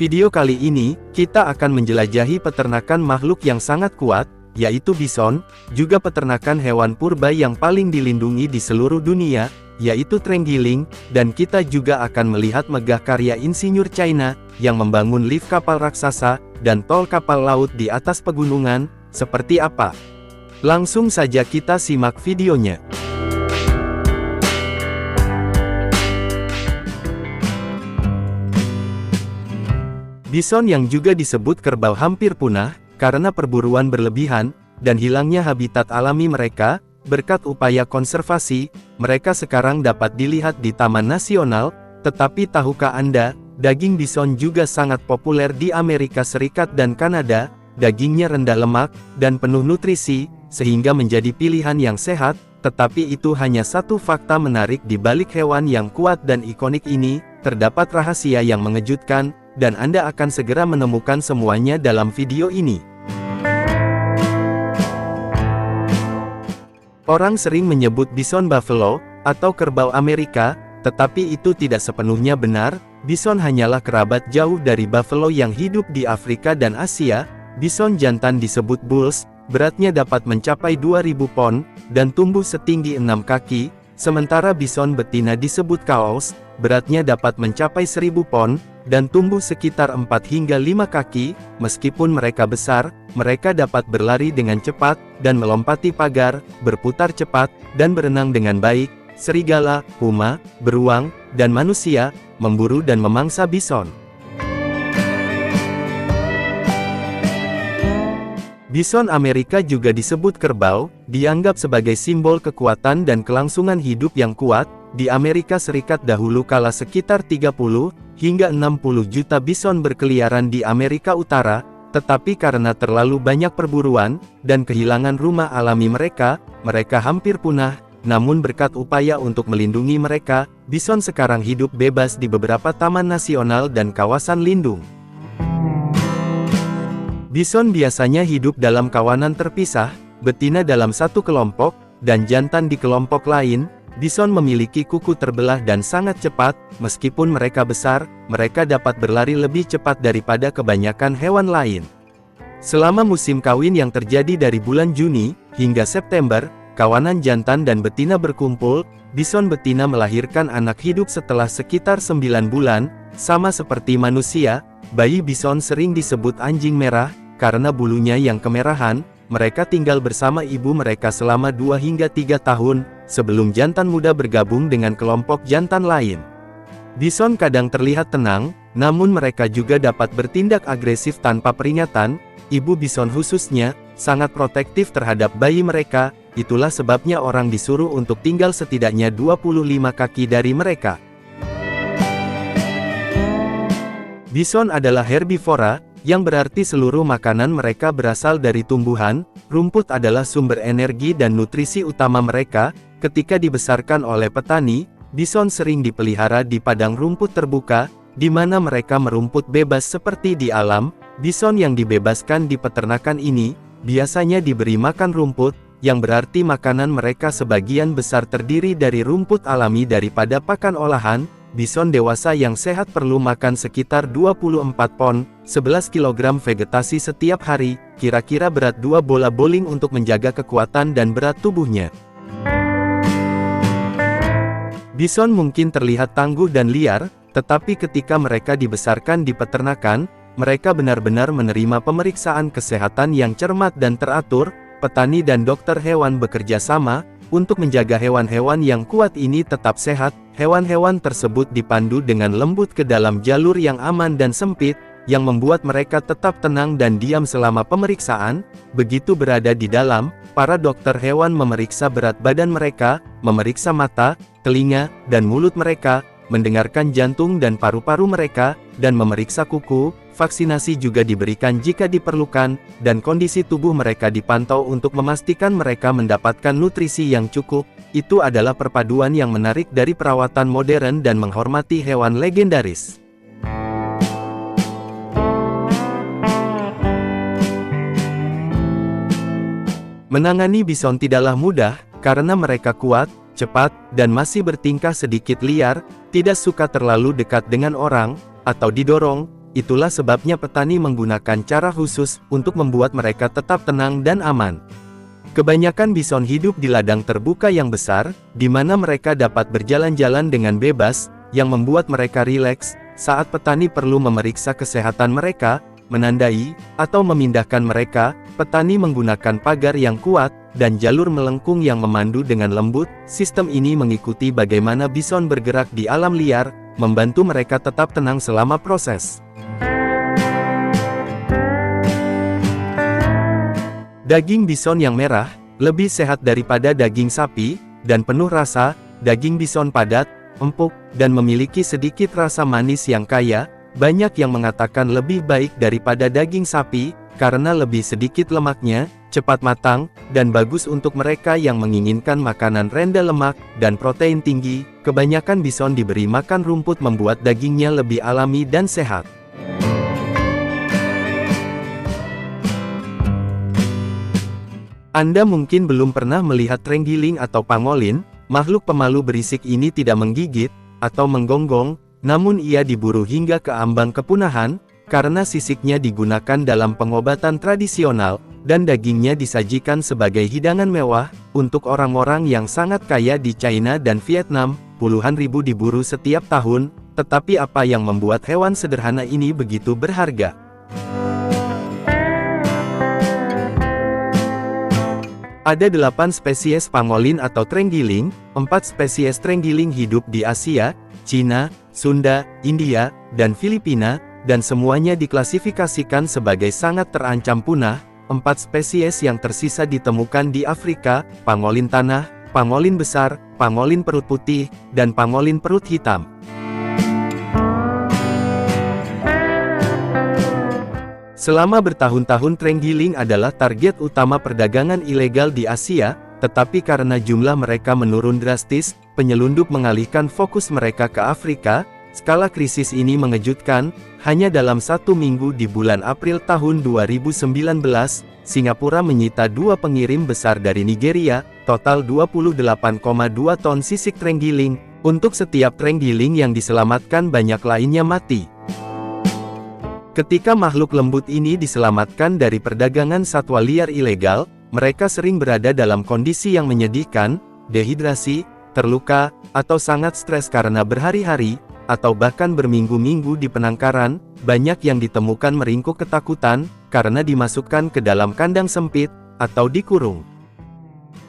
video kali ini, kita akan menjelajahi peternakan makhluk yang sangat kuat, yaitu bison, juga peternakan hewan purba yang paling dilindungi di seluruh dunia, yaitu terenggiling, dan kita juga akan melihat megah karya insinyur China, yang membangun lift kapal raksasa, dan tol kapal laut di atas pegunungan, seperti apa. Langsung saja kita simak videonya. Bison yang juga disebut kerbau hampir punah, karena perburuan berlebihan, dan hilangnya habitat alami mereka. Berkat upaya konservasi, mereka sekarang dapat dilihat di Taman Nasional. Tetapi tahukah Anda, daging bison juga sangat populer di Amerika Serikat dan Kanada. Dagingnya rendah lemak, dan penuh nutrisi, sehingga menjadi pilihan yang sehat. Tetapi itu hanya satu fakta menarik di balik hewan yang kuat dan ikonik ini. Terdapat rahasia yang mengejutkan, dan Anda akan segera menemukan semuanya dalam video ini. Orang sering menyebut bison buffalo, atau kerbau Amerika, tetapi itu tidak sepenuhnya benar. Bison hanyalah kerabat jauh dari buffalo yang hidup di Afrika dan Asia. Bison jantan disebut bulls, beratnya dapat mencapai 2000 pon, dan tumbuh setinggi 6 kaki, sementara bison betina disebut cows, beratnya dapat mencapai 1000 pon, dan tumbuh sekitar 4 hingga 5 kaki. Meskipun mereka besar, mereka dapat berlari dengan cepat, dan melompati pagar, berputar cepat, dan berenang dengan baik. Serigala, puma, beruang, dan manusia, memburu dan memangsa bison. Bison Amerika juga disebut kerbau, dianggap sebagai simbol kekuatan dan kelangsungan hidup yang kuat. Di Amerika Serikat dahulu kala sekitar 30 hingga 60 juta bison berkeliaran di Amerika Utara, tetapi karena terlalu banyak perburuan, dan kehilangan rumah alami mereka hampir punah. Namun berkat upaya untuk melindungi mereka, bison sekarang hidup bebas di beberapa taman nasional dan kawasan lindung. Bison biasanya hidup dalam kawanan terpisah, betina dalam satu kelompok, dan jantan di kelompok lain. Bison memiliki kuku terbelah dan sangat cepat. Meskipun mereka besar, mereka dapat berlari lebih cepat daripada kebanyakan hewan lain. Selama musim kawin yang terjadi dari bulan Juni hingga September, kawanan jantan dan betina berkumpul. Bison betina melahirkan anak hidup setelah sekitar 9 bulan. Sama seperti manusia, bayi bison sering disebut anjing merah, karena bulunya yang kemerahan. Mereka tinggal bersama ibu mereka selama 2 hingga 3 tahun, sebelum jantan muda bergabung dengan kelompok jantan lain. Bison kadang terlihat tenang, namun mereka juga dapat bertindak agresif tanpa peringatan. Ibu bison khususnya, sangat protektif terhadap bayi mereka. Itulah sebabnya orang disuruh untuk tinggal setidaknya 25 kaki dari mereka. Bison adalah herbivora, yang berarti seluruh makanan mereka berasal dari tumbuhan. Rumput adalah sumber energi dan nutrisi utama mereka. Ketika dibesarkan oleh petani, bison sering dipelihara di padang rumput terbuka, di mana mereka merumput bebas seperti di alam. Bison yang dibebaskan di peternakan ini, biasanya diberi makan rumput, yang berarti makanan mereka sebagian besar terdiri dari rumput alami daripada pakan olahan. Bison dewasa yang sehat perlu makan sekitar 24 pon, 11 kg vegetasi setiap hari, kira-kira berat 2 bola bowling untuk menjaga kekuatan dan berat tubuhnya. Bison mungkin terlihat tangguh dan liar, tetapi ketika mereka dibesarkan di peternakan, mereka benar-benar menerima pemeriksaan kesehatan yang cermat dan teratur. Petani dan dokter hewan bekerja sama untuk menjaga hewan-hewan yang kuat ini tetap sehat. Hewan-hewan tersebut dipandu dengan lembut ke dalam jalur yang aman dan sempit, yang membuat mereka tetap tenang dan diam selama pemeriksaan. Begitu berada di dalam, para dokter hewan memeriksa berat badan mereka, memeriksa mata, telinga, dan mulut mereka, mendengarkan jantung dan paru-paru mereka, dan memeriksa kuku. Vaksinasi juga diberikan jika diperlukan, dan kondisi tubuh mereka dipantau untuk memastikan mereka mendapatkan nutrisi yang cukup. Itu adalah perpaduan yang menarik dari perawatan modern dan menghormati hewan legendaris. Menangani bison tidaklah mudah, karena mereka kuat, cepat, dan masih bertingkah sedikit liar, tidak suka terlalu dekat dengan orang, atau didorong. itulah sebabnya petani menggunakan cara khusus untuk membuat mereka tetap tenang dan aman. Kebanyakan bison hidup di ladang terbuka yang besar, di mana mereka dapat berjalan-jalan dengan bebas, yang membuat mereka rileks. Saat petani perlu memeriksa kesehatan mereka, menandai, atau memindahkan mereka, petani menggunakan pagar yang kuat, dan jalur melengkung yang memandu dengan lembut. Sistem ini mengikuti bagaimana bison bergerak di alam liar, membantu mereka tetap tenang selama proses. Daging bison yang merah, lebih sehat daripada daging sapi, dan penuh rasa. Daging bison padat, empuk, dan memiliki sedikit rasa manis yang kaya. Banyak yang mengatakan lebih baik daripada daging sapi, karena lebih sedikit lemaknya, cepat matang, dan bagus untuk mereka yang menginginkan makanan rendah lemak, dan protein tinggi. Kebanyakan bison diberi makan rumput membuat dagingnya lebih alami dan sehat. Anda mungkin belum pernah melihat terenggiling atau pangolin. Makhluk pemalu berisik ini tidak menggigit, atau menggonggong, namun ia diburu hingga ke ambang kepunahan, karena sisiknya digunakan dalam pengobatan tradisional, dan dagingnya disajikan sebagai hidangan mewah, untuk orang-orang yang sangat kaya di China dan Vietnam. Puluhan ribu diburu setiap tahun, tetapi apa yang membuat hewan sederhana ini begitu berharga? Ada 8 spesies pangolin atau terenggiling, 4 spesies terenggiling hidup di Asia, Cina, Sunda, India, dan Filipina, dan semuanya diklasifikasikan sebagai sangat terancam punah. 4 spesies yang tersisa ditemukan di Afrika, pangolin tanah, pangolin besar, pangolin perut putih, dan pangolin perut hitam. Selama bertahun-tahun terenggiling adalah target utama perdagangan ilegal di Asia, tetapi karena jumlah mereka menurun drastis, penyelundup mengalihkan fokus mereka ke Afrika. Skala krisis ini mengejutkan. Hanya dalam 1 minggu di bulan April tahun 2019, Singapura menyita 2 pengirim besar dari Nigeria, total 28,2 ton sisik terenggiling. Untuk setiap terenggiling yang diselamatkan banyak lainnya mati. Ketika makhluk lembut ini diselamatkan dari perdagangan satwa liar ilegal, mereka sering berada dalam kondisi yang menyedihkan, dehidrasi, terluka, atau sangat stres karena berhari-hari, atau bahkan berminggu-minggu di penangkaran. Banyak yang ditemukan meringkuk ketakutan, karena dimasukkan ke dalam kandang sempit, atau dikurung.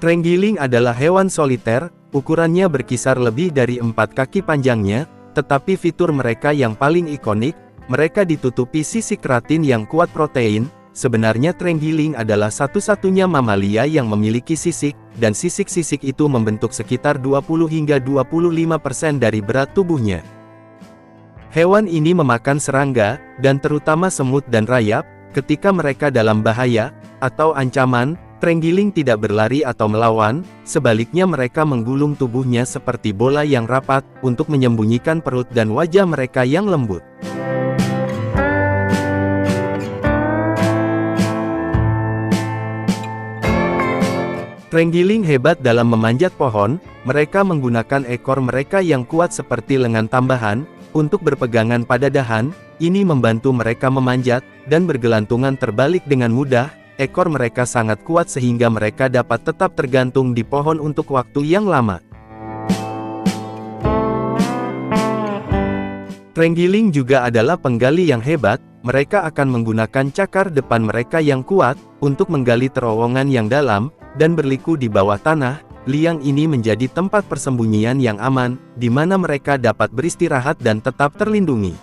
Terenggiling adalah hewan soliter, ukurannya berkisar lebih dari 4 kaki panjangnya, tetapi fitur mereka yang paling ikonik, mereka ditutupi sisik keratin yang kuat protein. Sebenarnya terenggiling adalah satu-satunya mamalia yang memiliki sisik, dan sisik-sisik itu membentuk sekitar 20 hingga 25% dari berat tubuhnya. Hewan ini memakan serangga, dan terutama semut dan rayap. Ketika mereka dalam bahaya, atau ancaman, terenggiling tidak berlari atau melawan, sebaliknya mereka menggulung tubuhnya seperti bola yang rapat, untuk menyembunyikan perut dan wajah mereka yang lembut. Terenggiling hebat dalam memanjat pohon. Mereka menggunakan ekor mereka yang kuat seperti lengan tambahan, untuk berpegangan pada dahan. Ini membantu mereka memanjat, dan bergelantungan terbalik dengan mudah. Ekor mereka sangat kuat sehingga mereka dapat tetap tergantung di pohon untuk waktu yang lama. Terenggiling juga adalah penggali yang hebat. Mereka akan menggunakan cakar depan mereka yang kuat, untuk menggali terowongan yang dalam, dan berliku di bawah tanah. Liang ini menjadi tempat persembunyian yang aman, di mana mereka dapat beristirahat dan tetap terlindungi.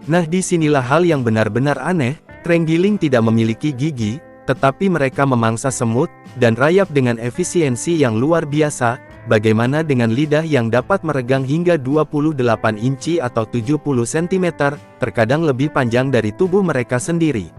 Nah, disinilah hal yang benar-benar aneh. Terenggiling tidak memiliki gigi, tetapi mereka memangsa semut, dan rayap dengan efisiensi yang luar biasa. Bagaimana dengan lidah yang dapat meregang hingga 28 inci atau 70 cm, terkadang lebih panjang dari tubuh mereka sendiri.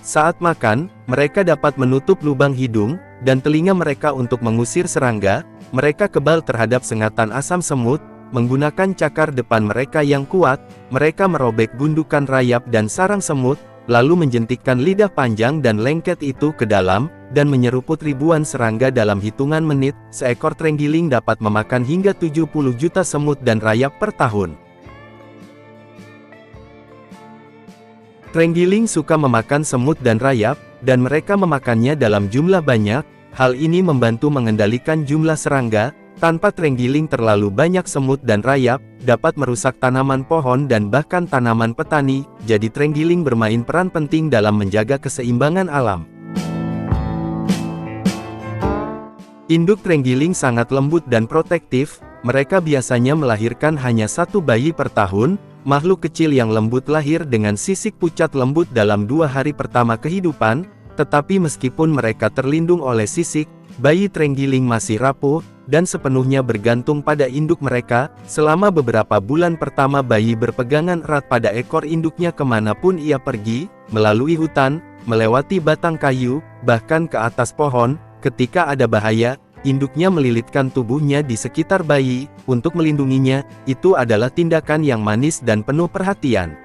Saat makan, mereka dapat menutup lubang hidung, dan telinga mereka untuk mengusir serangga. Mereka kebal terhadap sengatan asam semut. Menggunakan cakar depan mereka yang kuat, mereka merobek gundukan rayap dan sarang semut. lalu menjentikkan lidah panjang dan lengket itu ke dalam, dan menyeruput ribuan serangga dalam hitungan menit. Seekor terenggiling dapat memakan hingga 70 juta semut dan rayap per tahun. Terenggiling suka memakan semut dan rayap, dan mereka memakannya dalam jumlah banyak. Hal ini membantu mengendalikan jumlah serangga. Tanpa terenggiling terlalu banyak semut dan rayap, dapat merusak tanaman pohon dan bahkan tanaman petani, jadi terenggiling bermain peran penting dalam menjaga keseimbangan alam. Induk terenggiling sangat lembut dan protektif, mereka biasanya melahirkan hanya satu bayi per tahun. Makhluk kecil yang lembut lahir dengan sisik pucat lembut dalam 2 hari pertama kehidupan, tetapi meskipun mereka terlindung oleh sisik, bayi terenggiling masih rapuh, dan sepenuhnya bergantung pada induk mereka. Selama beberapa bulan pertama bayi berpegangan erat pada ekor induknya kemanapun ia pergi, melalui hutan, melewati batang kayu, bahkan ke atas pohon. Ketika ada bahaya, induknya melilitkan tubuhnya di sekitar bayi, untuk melindunginya. Itu adalah tindakan yang manis dan penuh perhatian.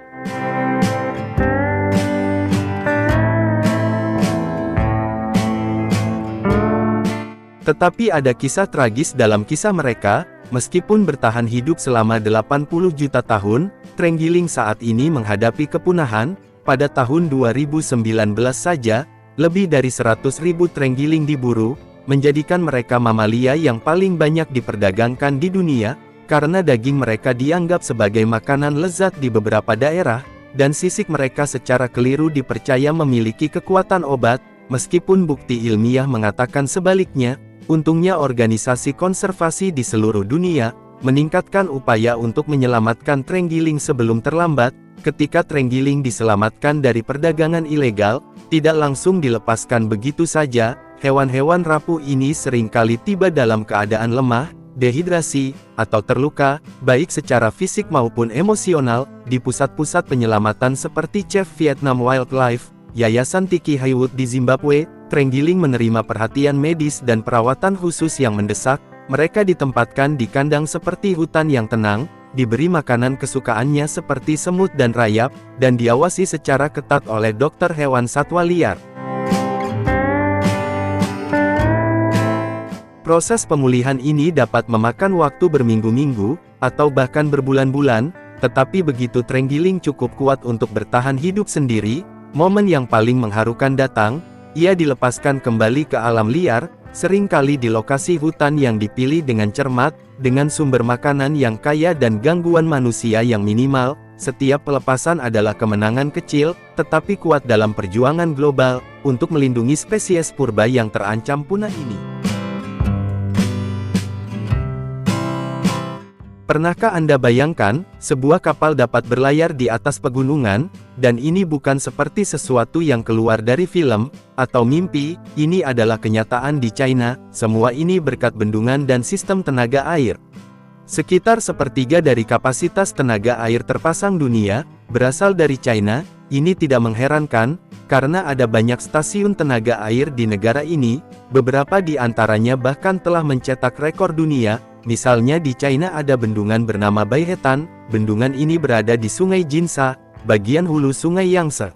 Tetapi ada kisah tragis dalam kisah mereka. Meskipun bertahan hidup selama 80 juta tahun, terenggiling saat ini menghadapi kepunahan. Pada tahun 2019 saja, lebih dari 100.000 terenggiling diburu, menjadikan mereka mamalia yang paling banyak diperdagangkan di dunia, karena daging mereka dianggap sebagai makanan lezat di beberapa daerah, dan sisik mereka secara keliru dipercaya memiliki kekuatan obat, meskipun bukti ilmiah mengatakan sebaliknya. Untungnya organisasi konservasi di seluruh dunia, meningkatkan upaya untuk menyelamatkan terenggiling sebelum terlambat. Ketika terenggiling diselamatkan dari perdagangan ilegal, tidak langsung dilepaskan begitu saja. Hewan-hewan rapuh ini seringkali tiba dalam keadaan lemah, dehidrasi, atau terluka, baik secara fisik maupun emosional. Di pusat-pusat penyelamatan seperti Chef Vietnam Wildlife, Yayasan Tiki Haywood di Zimbabwe, terenggiling menerima perhatian medis dan perawatan khusus yang mendesak. Mereka ditempatkan di kandang seperti hutan yang tenang, diberi makanan kesukaannya seperti semut dan rayap, dan diawasi secara ketat oleh dokter hewan satwa liar. Proses pemulihan ini dapat memakan waktu berminggu-minggu, atau bahkan berbulan-bulan, tetapi begitu terenggiling cukup kuat untuk bertahan hidup sendiri, momen yang paling mengharukan datang. Ia dilepaskan kembali ke alam liar, seringkali di lokasi hutan yang dipilih dengan cermat, dengan sumber makanan yang kaya dan gangguan manusia yang minimal. Setiap pelepasan adalah kemenangan kecil, tetapi kuat dalam perjuangan global, untuk melindungi spesies purba yang terancam punah ini. Pernahkah Anda bayangkan, sebuah kapal dapat berlayar di atas pegunungan, dan ini bukan seperti sesuatu yang keluar dari film, atau mimpi, ini adalah kenyataan di China. Semua ini berkat bendungan dan sistem tenaga air. Sekitar sepertiga dari kapasitas tenaga air terpasang dunia, berasal dari China. Ini tidak mengherankan, karena ada banyak stasiun tenaga air di negara ini, beberapa di antaranya bahkan telah mencetak rekor dunia. Misalnya di China ada bendungan bernama Baihetan. Bendungan ini berada di Sungai Jinsha, bagian hulu Sungai Yangtze.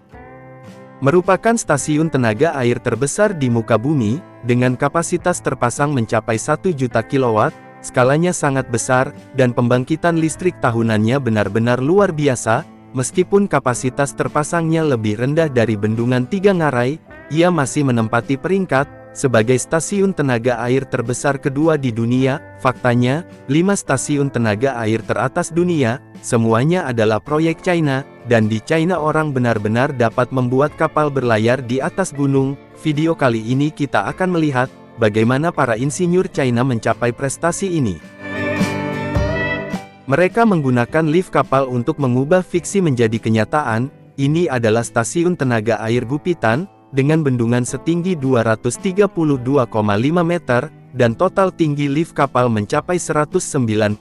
Merupakan stasiun tenaga air terbesar di muka bumi, dengan kapasitas terpasang mencapai 1 juta kilowatt, skalanya sangat besar, dan pembangkitan listrik tahunannya benar-benar luar biasa. Meskipun kapasitas terpasangnya lebih rendah dari bendungan Tiga Ngarai, ia masih menempati peringkat sebagai stasiun tenaga air terbesar kedua di dunia. Faktanya, 5 stasiun tenaga air teratas dunia, semuanya adalah proyek China, dan di China orang benar-benar dapat membuat kapal berlayar di atas gunung. Video kali ini kita akan melihat, bagaimana para insinyur China mencapai prestasi ini. Mereka menggunakan lift kapal untuk mengubah fiksi menjadi kenyataan. Ini adalah stasiun tenaga air Gupitan, dengan bendungan setinggi 232,5 meter, dan total tinggi lift kapal mencapai 199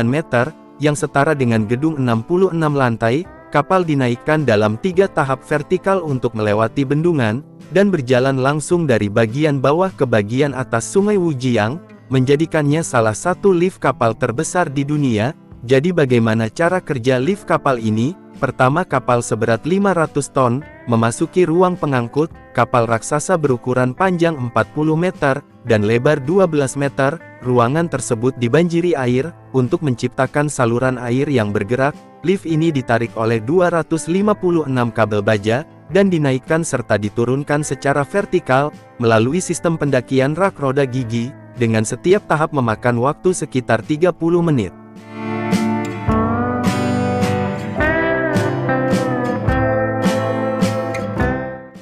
meter, yang setara dengan gedung 66 lantai. Kapal dinaikkan dalam 3 tahap vertikal untuk melewati bendungan, dan berjalan langsung dari bagian bawah ke bagian atas Sungai Wujiang, menjadikannya salah satu lift kapal terbesar di dunia. Jadi bagaimana cara kerja lift kapal ini? Pertama, kapal seberat 500 ton, memasuki ruang pengangkut. Kapal raksasa berukuran panjang 40 meter, dan lebar 12 meter, ruangan tersebut dibanjiri air. Untuk menciptakan saluran air yang bergerak, lift ini ditarik oleh 256 kabel baja, dan dinaikkan serta diturunkan secara vertikal, melalui sistem pendakian rak roda gigi, dengan setiap tahap memakan waktu sekitar 30 menit.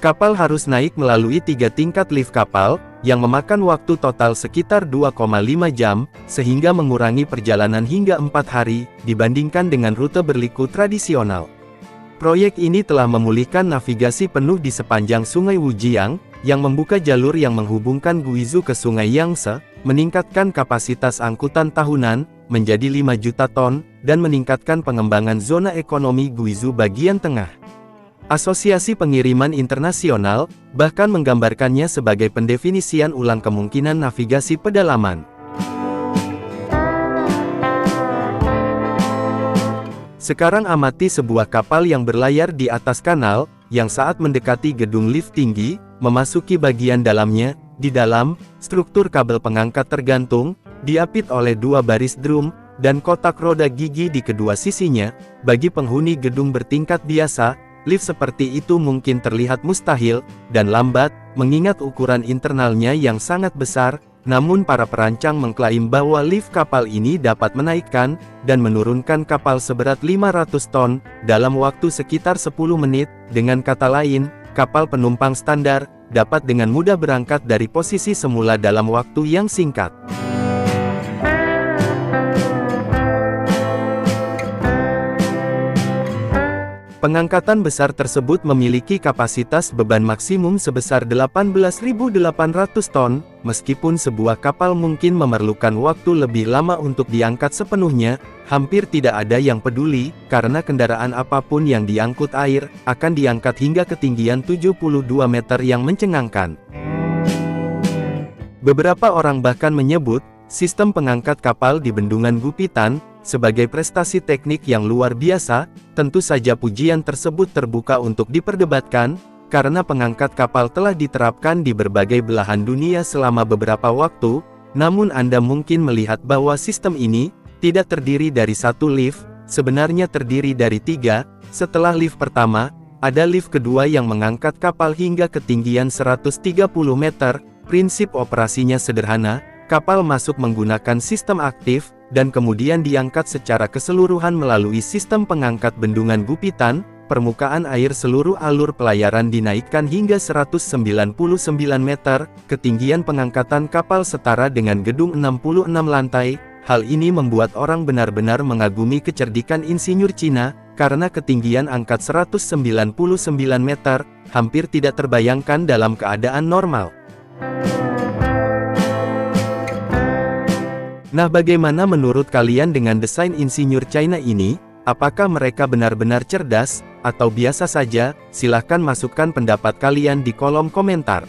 Kapal harus naik melalui 3 tingkat lift kapal, yang memakan waktu total sekitar 2,5 jam, sehingga mengurangi perjalanan hingga 4 hari, dibandingkan dengan rute berliku tradisional. Proyek ini telah memulihkan navigasi penuh di sepanjang Sungai Wujiang, yang membuka jalur yang menghubungkan Guizhou ke Sungai Yangtze, meningkatkan kapasitas angkutan tahunan, menjadi 5 juta ton, dan meningkatkan pengembangan zona ekonomi Guizhou bagian tengah. Asosiasi Pengiriman Internasional, bahkan menggambarkannya sebagai pendefinisian ulang kemungkinan navigasi pedalaman. Sekarang amati sebuah kapal yang berlayar di atas kanal, yang saat mendekati gedung lift tinggi, memasuki bagian dalamnya. Di dalam, struktur kabel pengangkat tergantung, diapit oleh 2 baris drum, dan kotak roda gigi di kedua sisinya. Bagi penghuni gedung bertingkat biasa, lift seperti itu mungkin terlihat mustahil, dan lambat, mengingat ukuran internalnya yang sangat besar. Namun para perancang mengklaim bahwa lift kapal ini dapat menaikkan, dan menurunkan kapal seberat 500 ton, dalam waktu sekitar 10 menit. Dengan kata lain, kapal penumpang standar, dapat dengan mudah berangkat dari posisi semula dalam waktu yang singkat. Pengangkatan besar tersebut memiliki kapasitas beban maksimum sebesar 18.800 ton, meskipun sebuah kapal mungkin memerlukan waktu lebih lama untuk diangkat sepenuhnya, hampir tidak ada yang peduli, karena kendaraan apapun yang diangkut air, akan diangkat hingga ketinggian 72 meter yang mencengangkan. Beberapa orang bahkan menyebut, sistem pengangkat kapal di Bendungan Gupitan, sebagai prestasi teknik yang luar biasa. Tentu saja pujian tersebut terbuka untuk diperdebatkan, karena pengangkat kapal telah diterapkan di berbagai belahan dunia selama beberapa waktu. Namun Anda mungkin melihat bahwa sistem ini tidak terdiri dari satu lift, sebenarnya terdiri dari 3. Setelah lift pertama, ada lift kedua yang mengangkat kapal hingga ketinggian 130 meter. Prinsip operasinya sederhana, kapal masuk menggunakan sistem aktif, dan kemudian diangkat secara keseluruhan melalui sistem pengangkat Bendungan Gupitan. Permukaan air seluruh alur pelayaran dinaikkan hingga 199 meter, ketinggian pengangkatan kapal setara dengan gedung 66 lantai. Hal ini membuat orang benar-benar mengagumi kecerdikan insinyur Cina, karena ketinggian angkat 199 meter, hampir tidak terbayangkan dalam keadaan normal. Nah, bagaimana menurut kalian dengan desain insinyur China ini? Apakah mereka benar-benar cerdas, atau biasa saja? Silahkan masukkan pendapat kalian di kolom komentar.